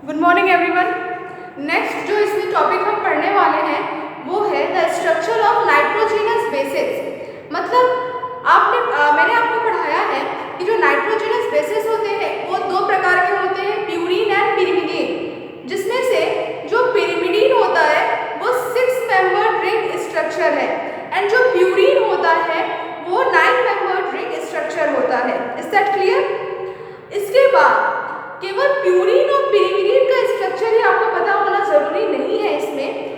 Good morning everyone. Next जो इसमें topic हम पढ़ने वाले हैं वो है the structure of nitrogenous basis. मतलब मैंने आपको पढ़ाया है कि जो नाइट्रोजिनस बेसिस होते हैं वो दो प्रकार के होते हैं, प्यूरीन एंड पिरिमिडीन। जिसमें से जो पिरिमिडीन होता है वो 6 मेंबर्ड रिंग स्ट्रक्चर है एंड जो प्यूरीन होता है वो 9 मेंबर्ड रिंग स्ट्रक्चर होता है। Is that clear? इसके बाद केवल प्यूरीन और पिरिमिडीन का स्ट्रक्चर ही आपको पता होना जरूरी नहीं है। इसमें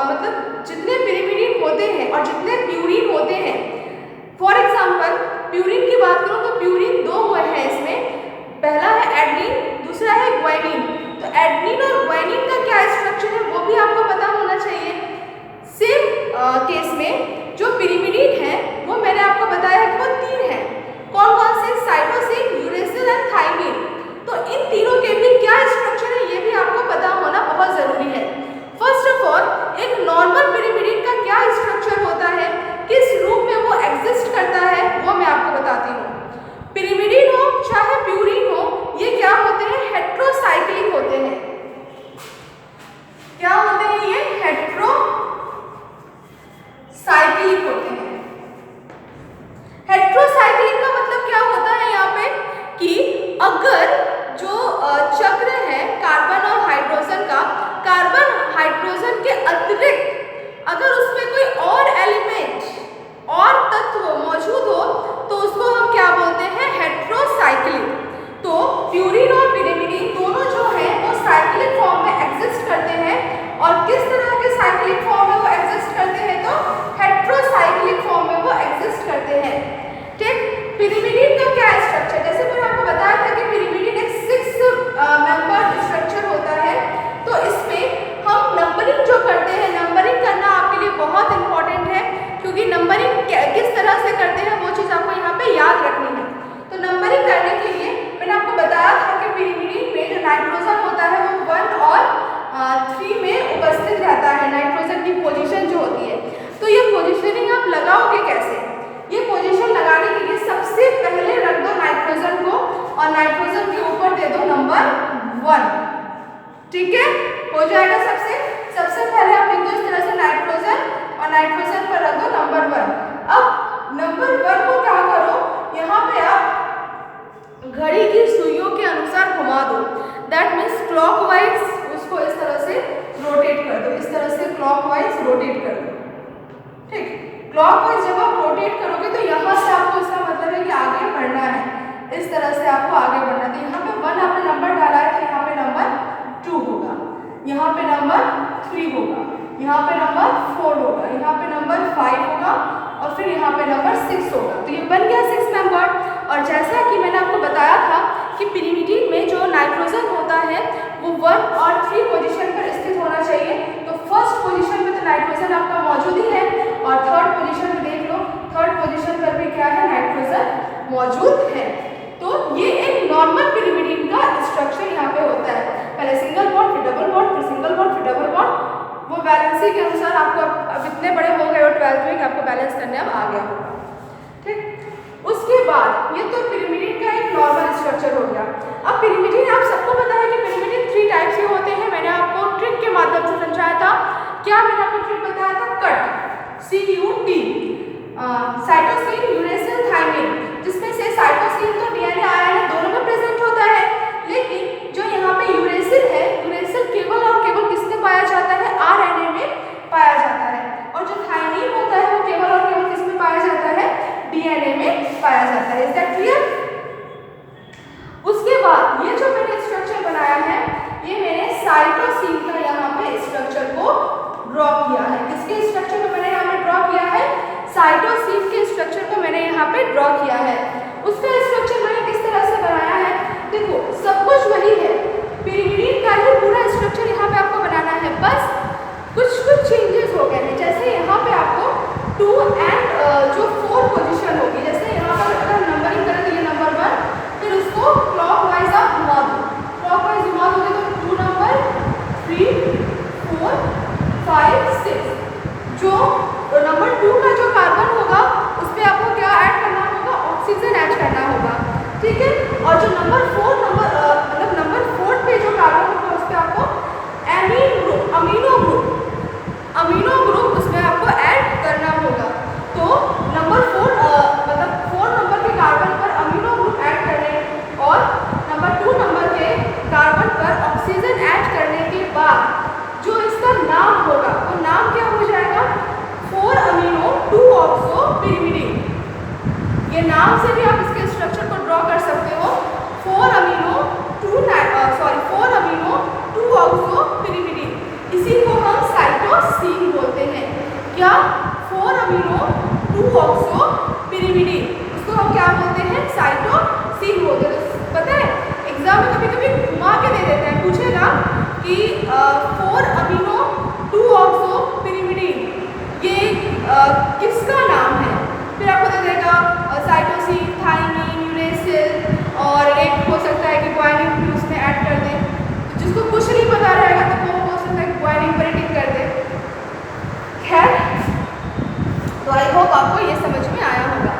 मतलब जितने पिरिमिडीन होते हैं और जितने प्यूरीन होते हैं, फॉर एग्जांपल प्यूरीन की बात करूं तो प्यूरीन दो हुए हैं इसमें, पहला है एडनिन, दूसरा है ग्वानिन। तो एडनिन और ग्वानिन का क्या स्ट्रक्चर है वो भी आपको पता होना चाहिए। सेम केस में जो पिरिमिडीन है वो मैंने आपको बताया कि वो 3 है। कौन कौन से? Cytosine, uracil and thymine. तो इन तीनों के भी क्या स्ट्रक्चर है ये भी आपको पता होना बहुत जरूरी है। फर्स्ट ऑफ ऑल, एक नॉर्मल पिरिमिडीन का क्या स्ट्रक्चर होता है, किस रूप में वो एग्जिस्ट करता है, वो मैं आपको बताती हूँ। पिरिमिडीन हो चाहे प्यूरीन हो, ये क्या होते हैं? हेट्रोसाइक्लिक होते हैं। क्या होते हैं ये? हेट्रोसाइक्लिक होते हैं। हेट्रोसाइक्लिक का मतलब क्या होता है यहाँ पे कि अगर जो चक्र है कार्बन और हाइड्रोजन का, कार्बन हाइड्रोजन के अतिरिक्त अगर उसमें कोई और एलिमेंट और तत्व मौजूद हो तो उसको हम क्या बोलते हैं? हेट्रोसाइक्लिक। तो प्यूरीन और पिरिमिडीन दोनों जो है वो साइक्लिक फॉर्म में एग्जिस्ट करते हैं। और किस तरह के साइक्लिक फॉर्म में वो एग्जिस्ट करते हैं? तो हेट्रोसाइक्लिक फॉर्म में वो एग्जिस्ट करते हैं। ठीक। पिरिमिडीन का क्या स्ट्रक्चर? जैसे मैंने आपको बताया था कि पिरिमिडीन एक 6 मेंबर स्ट्रक्चर होता है। तो इसमें हम नंबरिंग जो करते हैं, नंबरिंग करना आपके लिए बहुत इंपॉर्टेंट है, क्योंकि नंबरिंग किस तरह से करते हैं वो चीज़ आपको यहाँ पे याद रखनी है। तो नंबरिंग करने के लिए मैंने आपको बताया था कि पिरिमिडीन में जो नाइट्रोजन होता है वो 1 और 3 में उपस्थित रहता है। नाइट्रोजन की पोजीशन जो होती है, तो ये पोजीशनिंग आप लगाओगे कैसे? ये पोजीशन लगाने के लिए सबसे पहले रख दो नाइट्रोजन को और नाइट्रोजन के ऊपर दे दो नंबर 1। ठीक है, हो जाएगा। सबसे पहले आप लिख दो इस तरह से नाइट्रोजन और नाइट्रोजन पर रख दो नंबर 1। अब नंबर 1 को क्या करो, यहाँ पे आप घड़ी की सुइयों के अनुसार घुमा दो। दैट मीन्स क्लॉकवाइज उसको इस तरह से रोटेट कर दो, इस तरह से क्लॉकवाइज रोटेट कर दो। ठीक, क्लॉकवाइज जब आप रोटेट करोगे तो यहाँ से आपको इसका मतलब है कि आगे बढ़ना है, इस तरह से आपको आगे बढ़ना है। तो यहाँ पे 1 आपने नंबर डाला है तो यहाँ पे नंबर 2 होगा, यहाँ पे नंबर 3 होगा, यहाँ पे नंबर 4 होगा, यहाँ पे नंबर 5 होगा और फिर यहाँ पे नंबर 6 होगा। तो ये बन गया 6 मेंबर। और जैसा कि मैंने आपको बताया था कि पिरिमिडीन में जो नाइट्रोजन होता है वो 1 और 3 पोजीशन पर स्थित होना चाहिए। तो फर्स्ट पोजीशन में तो नाइट्रोजन आपका मौजूद ही है और थर्ड पोजीशन में देख लो, थर्ड पोजीशन पर भी क्या है? नाइट्रोजन मौजूद है। तो ये एक नॉर्मल पिरिमिडीन का स्ट्रक्चर यहाँ पे होता है। पहले सिंगल बॉन्ड, फिर डबल बॉन्ड, फिर सिंगल बॉन्ड, फिर डबल बॉन्ड। वो बैलेंसिंग के अनुसार आपको अब इतने बड़े हो गए और 12th में कि आपको बैलेंस करने अब आ गया होगा। ठीक, उसके बाद ये तो पिरिमिडीन का एक नॉर्मल स्ट्रक्चर हो गया। अब पिरिमिडीन आप सबको पता है कि पिरिमिडीन 3 टाइप के होते हैं। मैंने आपको ट्रिक के माध्यम से समझाया था। क्या मैंने आपको ट्रिक बताया था? Cut, CUT, cytosine, uracil, thymine. जिसमें से साइटोसिन तो डीएनए आरएनए दोनों में प्रेजेंट होता है, लेकिन जो यहाँ पे यूरेसिल है, यूरेसिल केवल और केवल किसमें पाया जाता है? आरएनए में पाया जाता है। और जो थायमिन होता है वो केवल और केवल किसमें पाया जाता है? डीएनए में पाया जाता है। Is that clear? उसके बाद ये जो मैंने स्ट्रक्चर बनाया है ये मैंने साइटोसिन का यहाँ पे स्ट्रक्चर को ड्रॉ किया है। किसके स्ट्रक्चर को मैंने यहाँ पे ड्रॉ किया है? साइटोसिन के स्ट्रक्चर को मैंने यहाँ पे ड्रॉ किया है। उसका स्ट्रक्चर मैंने किस तरह से बनाया है? देखो, सब कुछ वही है, पिरिमिडीन का ही पूरा स्ट्रक्चर यहाँ पे आपको बनाना है, बस कुछ चेंजेस हो गए हैं। जैसे यहाँ पे आपको 2 एंड जो 4 पोजीशन होगी, जैसे यहाँ पर अगर नंबरिंग करें तो ये नंबर 1, फिर उसको क्लॉकवाइज आप घुमा दो, क्लॉकवाइज घुमा दोगे तो 2 नंबर 3, 4, 5, 6। जो नंबर 2 का जो कार्बन होगा उस पर आपको क्या ऐड करना होगा? ऑक्सीजन नाम से भी आप इसके स्ट्रक्चर को ड्रॉ कर सकते हो। 4 अमीनो 2 ऑक्सो पिरिमिडीन, इसी को हम साइटोसिन बोलते हैं। क्या? 4 अमीनो 2 ऑक्सो पिरिमिडीन, इसको हम क्या बोलते हैं? साइटोसिन बोलते हैं। तो पता है एग्जाम में कभी कभी घुमा के दे देते हैं, पूछेगा कि 4 अमीनो 2 ऑक्सो पिरिमिडीन ये किसका नाम है? फिर आपको दे देगा साइटोसिन, थाइमिन, यूरेसिल, और एक हो सकता है कि ग्वानिन भी उसमें ऐड कर दे। तो जिसको कुछ नहीं पता रहेगा तो वो हो सकता है ग्वानिन पर टिक कर दे। खैर, तो आई होप आपको ये समझ में आया होगा।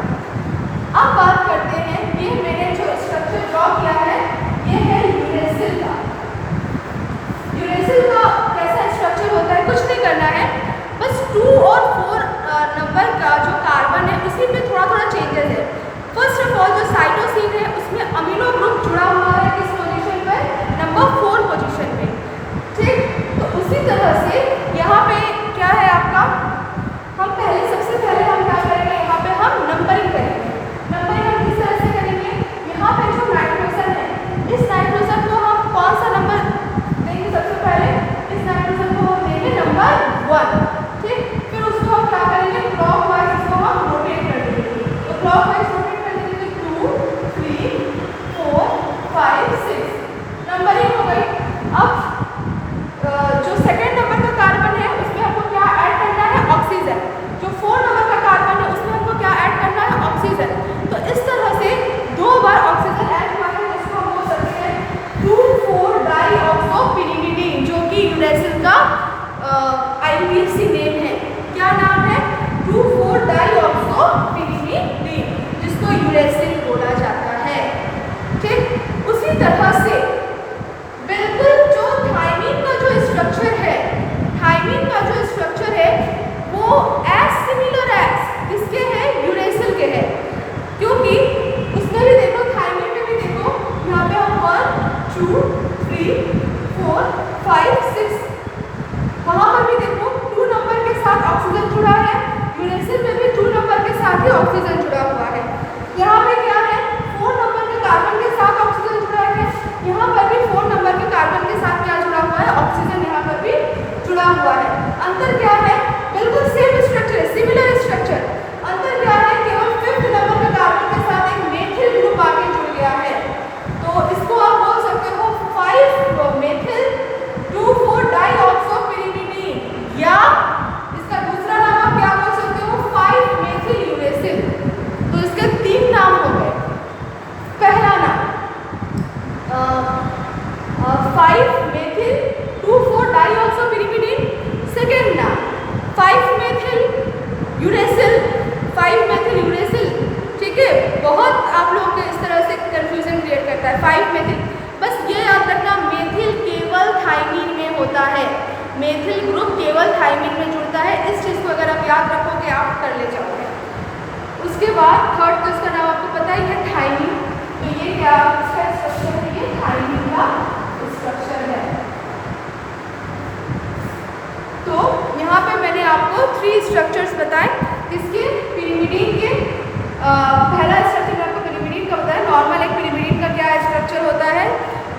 अब बात करते हैं, ये मैंने जो स्ट्रक्चर ड्रॉ किया है ये है यूरेसिल का। यूरेसिल का कैसा स्ट्रक्चर होता है? कुछ नहीं करना है, बस 2 और 4 नंबर का जो कार्बन है उसी में थोड़ा थोड़ा चेंजेस है। फर्स्ट ऑफ ऑल जो साइटोसिन है उसमें अमीनो ग्रुप जुड़ा हुआ है किस पोजीशन पर? नंबर 4 पोजीशन पे। ठीक, तो उसी तरह से यहाँ पे क्या है आपका, हम सबसे पहले हम क्या करेंगे, यहाँ पे हम नंबरिंग करेंगे। नंबरिंग हम किस तरह से करेंगे? यहाँ पे जो नाइट्रोजन है, इस नाइट्रोजन को हम कौन सा नंबर देंगे? सबसे पहले इस नाइट्रोजन को हम देंगे नंबर 1। ठीक, फिर उसको हम क्या करेंगे? क्लॉकवाइज इसको हम रोटेट कर देंगे। तो क्लॉकवाइज रोटेट कर देंगे तो 2, 3, 4, 5, 6 नंबरिंग हो गई। अब जो सेकंड नंबर का कार्बन है उसमें हमको क्या ऐड करना है? ऑक्सीजन। जो 4 नंबर का कार्बन है उसमें हमको क्या ऐड करना है? ऑक्सीजन। तो इस तरह से 2 बार ऑक्सीजन ऐड हुआ है, जिसको हम बोल सकते हैं 2,4-डाईऑक्सो पिरिमिडीन, जो कि यूरेसिल का IUPAC नेम है। क्या नाम है? 2,4-डाईऑक्सो पिरिमिडीन, जिसको यूरेसिल बोला जाता है। ठीक, उसी तरह से बिल्कुल जो थाइमिन का जो स्ट्रक्चर है, थाइमिन का जो स्ट्रक्चर है वो एज सिमिलर एज किसके है? यूरेसिल के है। क्योंकि उसमें भी देखो, थाइमिन में भी देखो, यहाँ पे हम 1, 2, 3, 4, 5, 6, वहाँ पर भी देखो 2 नंबर के साथ ऑक्सीजन जुड़ा है। यूरेसिल में भी 2 नंबर के साथ ही ऑक्सीजन जुड़ा हुआ है। यहाँ पे क्या है? 4 नंबर के कार्बन के साथ ऑक्सीजन जुड़ा है। यहाँ पर भी 4 नंबर के कार्बन के साथ क्या जुड़ा हुआ है? ऑक्सीजन यहाँ पर भी जुड़ा हुआ है। अंतर क्या है? बिल्कुल सेम स्ट्रक्चर है, सिमिलर स्ट्रक्चर। अंतर क्या है? केवल 5th नंबर के कार्बन के साथ एक मेथिल ग्रुप आगे जुड़ गया है। तो इसको आप बोल सकते हो 5-मेथिल 2,4-डाईऑक्सो पिरिमिडीन, या इसका दूसरा नाम आप क्या बोल सकते हो? 5-मेथिल यूरेसिल। तो इसके 3 नाम हो गए। पहला नाम 5-मेथिल 2,4-डाईऑक्सो पिरिमिडीन, सेकेंड नाम 5-मेथिल यूरेसिल, 5-मेथिल यूरेसिल। ठीक है, बहुत आप लोगों को इस तरह से कंफ्यूजन क्रिएट करता है 5-मेथिल। बस ये याद रखना, मेथिल केवल थाइमिन में होता है, मेथिल ग्रुप केवल थाइमिन में जुड़ता है। इस चीज़ को अगर आप याद रखोगे आप कर ले जाओगे। उसके बाद थर्ड, तो इसका नाम आपको पता ही है, थाइमिन। तो ये क्या इसका स्ट्रक्चर है? ये थाइमिन का स्ट्रक्चर है। तो यहाँ पे मैंने आपको 3 स्ट्रक्चर्स बताए किसके? पिरिमिडीन के। पहला स्ट्रक्चर आपको पिरिमिडीन का बताया, नॉर्मल एक पिरिमिडीन का क्या स्ट्रक्चर होता है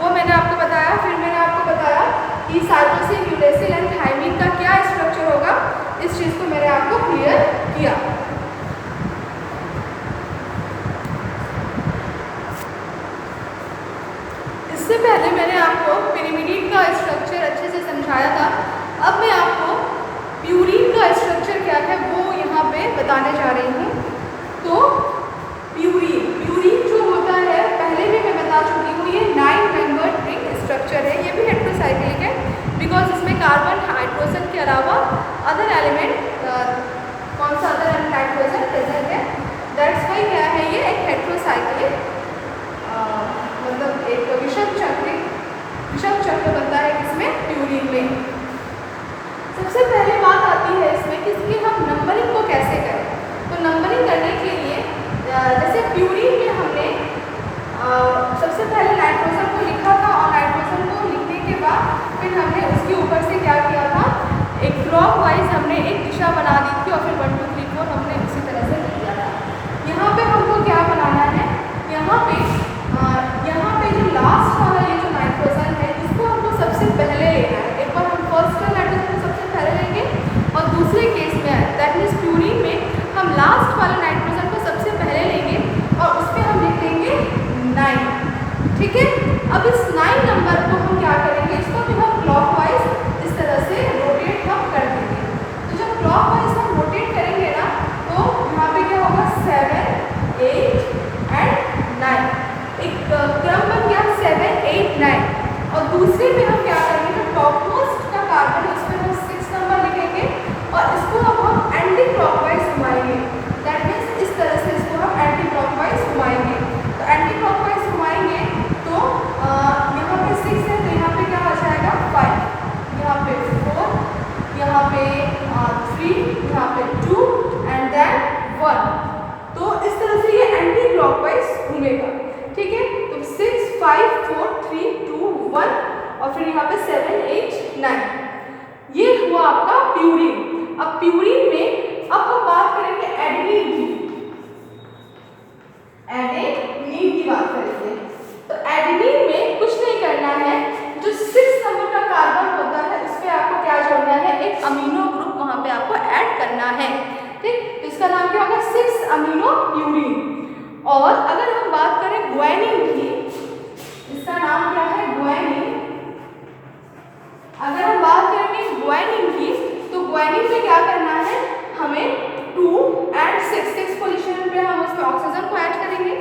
वो मैंने आपको बताया। फिर मैंने आपको बताया कि साइटोसिन, यूरेसिल एंड थाइमिन का क्या स्ट्रक्चर होगा, इस चीज़ को मैंने आपको क्लियर किया। इससे पहले मैंने आपको पिरिमिडीन का स्ट्रक्चर अच्छे से समझाया था। अब मैं आपको प्यूरीन का स्ट्रक्चर क्या है वो यहाँ पे बताने जा रही हूँ। तो प्यूरीन जो होता है, पहले भी मैं बता चुकी हूँ, ये 9 मेंबर्ड रिंग स्ट्रक्चर है। ये भी हेट्रोसाइक्लिक है बिकॉज इसमें कार्बन, हाइड्रोजन के अलावा अदर एलिमेंट, कौन सा अदर नाइट्रोजन प्रेजेंट है। दैट्स वाई क्या है, ये एक हेट्रोसाइक्लिक, मतलब एक विषम चक्र बनता है किसमें? प्यूरीन में। सबसे पहले बात आती है इसमें कि इसकी हम नंबरिंग को कैसे करें। तो नंबरिंग करने के लिए जैसे प्यूरीन में हमने सबसे पहले नाइट्रोजन को लिखा था, और नाइट्रोजन को लिखने के बाद फिर हमने उसके ऊपर से क्या किया था? एक क्लॉकवाइज हमने एक दिशा बना दी थी, और फिर 1, 2, 3, 4 हमने उसी तरह से लिख दिया था। यहाँ पे हमको क्या बना यहाँ पे जो लास्ट वाला ये जो नाइट्रोजन है इसको हमको सबसे पहले लेना है। एक बार हम फर्स्ट वाला नाइट्रोजन को सबसे पहले लेंगे और दूसरे केस में दैट मीन्स प्यूरिन में हम लास्ट वाले नाइट्रोजन को सबसे पहले लेंगे और उस पर हम लिख देंगे 9। ठीक है, अब इस 9 नंबर को हम क्या करेंगे, इसको भी हम क्लॉकवाइज इस तरह से रोटेट हम कर देंगे। तो जब क्लॉकवाइज हम रोटेट करेंगे ना तो यहाँ पे क्या होगा 7, 8 एंड 9, एक क्रम बन गया 7, 8, 9। और दूसरे में हम क्या करेंगे, तो टॉप मोस्ट का कार्बन उस पर हम 6 नंबर लिखेंगे और इसको अब हम एंटी क्लॉकवाइज घुमाएंगे। दैट मीन्स इस तरह से इसको हम एंटी क्लॉकवाइज घुमाएंगे। तो एंटी क्लॉकवाइज घुमाएंगे तो यहाँ पे 6 है तो यहाँ पे क्या आ जाएगा 5, यहाँ पे 4, यहाँ पे 3, यहाँ पे 2 एंड देन 1। तो इस तरह से ये एंटी क्लॉकवाइज घूमेगा। ठीक है, तो 6, 5, 4, 3, 2, 1 और फिर यहाँ पे 7, 8, 9। ये हुआ आपका प्यूरिन। अब प्यूरिन में अब हम बात करेंगे एडेनिन की। एडेनिन की बात करेंगे तो एडेनिन में कुछ नहीं करना है, जो 6 नंबर का कार्बन होता है उस पर आपको क्या जोड़ना है, एक अमीनो ग्रुप वहां पे आपको ऐड करना है। ठीक, तो इसका नाम क्या होगा 6 अमीनो प्यूरिन। और अगर हम बात करें ग्वानिन की, इसका नाम क्या है ग्वानिन। अगर हम बात करेंगे ग्वानिन की तो ग्वानिन में क्या करना है, हमें 2 एंड 6 पोजीशन पे हम उसमें ऑक्सीजन को ऐड करेंगे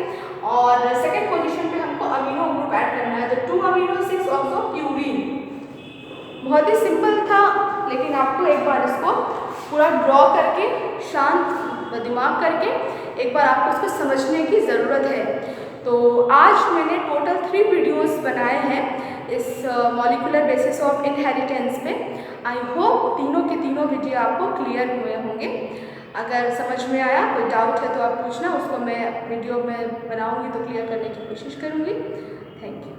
और सेकंड पोजीशन पे हमको अमीनो ग्रुप ऐड करना है, तो 2 अमीनो 6 ऑक्सो प्यूरिन। बहुत ही सिंपल था, लेकिन आपको एक बार इसको पूरा ड्रॉ करके शांत दिमाग करके एक बार आपको इसको समझने की ज़रूरत है। तो आज मैंने टोटल 3 वीडियोस बनाए हैं इस मॉलिक्यूलर बेसिस ऑफ इनहेरिटेंस पे। आई होप तीनों के तीनों वीडियो आपको क्लियर हुए होंगे। अगर समझ में आया, कोई डाउट है तो आप पूछना, उसको मैं वीडियो में बनाऊंगी तो क्लियर करने की कोशिश करूंगी। Thank you.